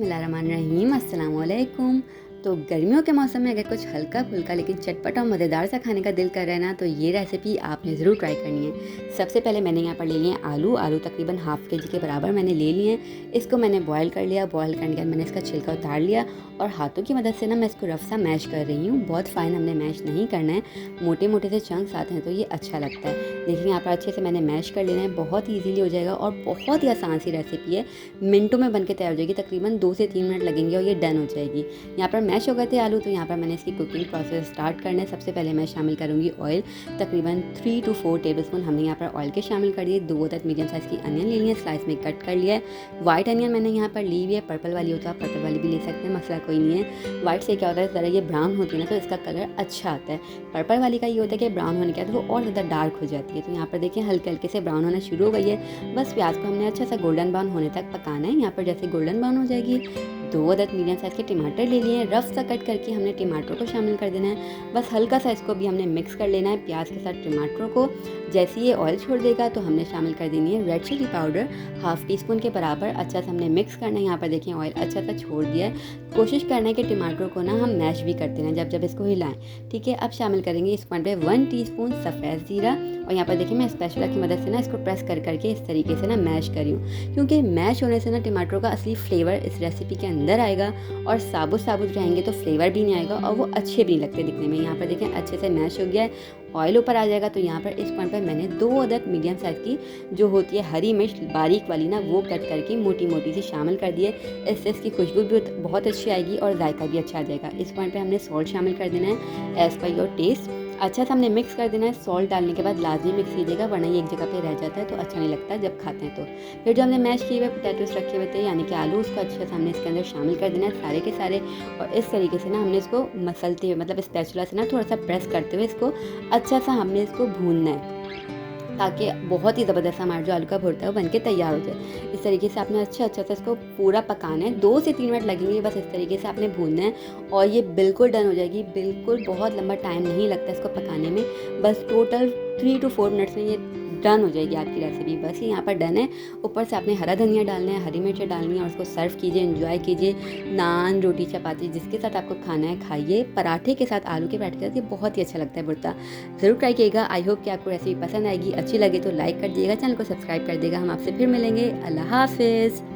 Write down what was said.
बिस्मिल्लाहिर्रहमानिर्रहीम अस्सलाम वालेकुम। तो गर्मियों के मौसम में अगर कुछ हल्का फुल्का लेकिन चटपटा और मज़ेदार सा खाने का दिल कर रहा है ना, तो ये रेसिपी आपने ज़रूर ट्राई करनी है। सबसे पहले मैंने यहाँ पर ले लिए आलू तकरीबन हाफ़ के जी के बराबर मैंने ले लिए हैं। इसको मैंने बॉयल कर लिया। बॉयल करने के बाद मैंने इसका छिलका उतार लिया और हाथों की मदद से ना मैं इसको रफ सा मैश कर रही हूँ। बहुत फ़ाइन हमने मैश नहीं करना है, मोटे मोटे से चंक्स आते हैं तो ये अच्छा लगता है। देखिए यहाँ पर अच्छे से मैंने मैश कर लेना है, बहुत ईजीली हो जाएगा और बहुत ही आसान सी रेसिपी है। मिनटों में बन के तैयार हो जाएगी, तकरीबन 2 से 3 मिनट लगेंगे और ये डन हो जाएगी। यहाँ पर मैश हो गए थे आलू, तो यहाँ पर मैंने इसकी कुकिंग प्रोसेस स्टार्ट करना है। सबसे पहले मैं शामिल करूँगी ऑयल, तकरीबन 3 to 4 टेबलस्पून हमने यहाँ पर ऑयल के शामिल कर दिए। 2 अदद मीडियम साइज़ की अनियन ले लिए, स्लाइस में कट कर लिया है। वाइट अनियन मैंने यहाँ पर ली हुई है, पर्पल वाली हो तो आप पर्पल वाली भी ले सकते हैं, मसला कोई नहीं है। वाइट से क्या होता है, ज़रा ये ब्राउन होती है ना तो इसका कलर अच्छा आता है। पर्पल वाली का ये होता है कि ब्राउन होने के बाद वो और ज़्यादा डार्क हो जाती है। तो यहाँ पर देखिए हल्के हल्के से ब्राउन होना शुरू हो गई है। बस प्याज को हमने अच्छा सा गोल्डन ब्राउन होने तक पकाना है। यहाँ पर जैसे गोल्डन ब्राउन हो जाएगी, 2 अदद मीडियम साइज़ के टमाटर ले लिए हैं, रफ सा कट करके हमने टमाटर को शामिल कर देना है। बस हल्का सा इसको भी हमने मिक्स कर लेना है प्याज के साथ टमाटर को। जैसे ये ऑयल छोड़ देगा तो हमने शामिल कर देनी है red chilli powder, half teaspoon के बराबर। अच्छा सा हमने मिक्स करना है। यहाँ पर देखिए ऑयल अच्छा सा छोड़ दिया है। कोशिश करना है कि टमाटर को ना हम मैश भी करते रहें जब जब इसको हिलाएं, ठीक है। अब शामिल करेंगे इस पॉइंट पे 1 टीस्पून सफ़ेद ज़ीरा और यहाँ पर देखिए मैं स्पैचुला की मदद से ना इसको प्रेस कर करके इस तरीके से ना मैश करी हूँ, क्योंकि मैश होने से ना टमाटरों का असली फ्लेवर इस रेसिपी के अंदर आएगा और साबुत साबुत रहेंगे तो फ्लेवर भी नहीं आएगा और वो अच्छे भी नहीं लगते दिखने में। यहाँ पर देखें अच्छे से मैश हो गया है, ऑयल ऊपर आ जाएगा। तो यहाँ पर इस पॉइंट पर मैंने 2 अदद मीडियम साइज़ की जो होती है हरी मिर्च बारीक वाली ना, वो कट करके मोटी मोटी सी शामिल कर दी है। इससे इसकी खुशबू भी बहुत अच्छी आएगी और जायका भी अच्छा आ जाएगा। इस पॉइंट पे हमने सॉल्ट शामिल कर देना है एज़ पर योर टेस्ट। अच्छा सा हमने मिक्स कर देना है। सॉल्ट डालने के बाद लाजमी मिक्स कीजिएगा, वरना ये एक जगह पे रह जाता है तो अच्छा नहीं लगता जब खाते हैं तो। फिर जो हमने मैश किए हुए पोटैटोस रखे हुए थे यानी कि आलू, उसको अच्छे से हमने इसके अंदर शामिल कर देना है सारे के सारे। और इस तरीके से ना हमने इसको मसलते हुए, मतलब स्पैचुला से ना थोड़ा सा प्रेस करते हुए इसको अच्छा सा हमने इसको भूनना है, ताकि बहुत ही ज़बरदस्त हमारा जो आलू का भुर्ता है वो बनके तैयार हो जाए। इस तरीके से आपने अच्छा से इसको पूरा पकाना है। 2 से 3 मिनट लगेंगे, बस इस तरीके से आपने भूनना है और ये बिल्कुल डन हो जाएगी। बिल्कुल बहुत लंबा टाइम नहीं लगता इसको पकाने में, बस टोटल 3 to 4 मिनट्स में ये डन हो जाएगी आपकी रेसिपी। बस ये यहाँ पर डन है। ऊपर से आपने हरा धनिया डालना है, हरी मिर्चें डालनी है और उसको सर्व कीजिए, एंजॉय कीजिए। नान, रोटी, चपाती जिसके साथ आपको खाना है खाइए। पराठे के साथ, आलू के पराठे के साथ ये बहुत ही अच्छा लगता है भुर्ता। ज़रूर ट्राई कीजिएगा। आई होप कि आपको रेसिपी पसंद आएगी। अच्छी लगे तो लाइक कर दिएगा, चैनल को सब्सक्राइब कर दिएगा। हम आपसे फिर मिलेंगे। अल्लाह हाफिज़।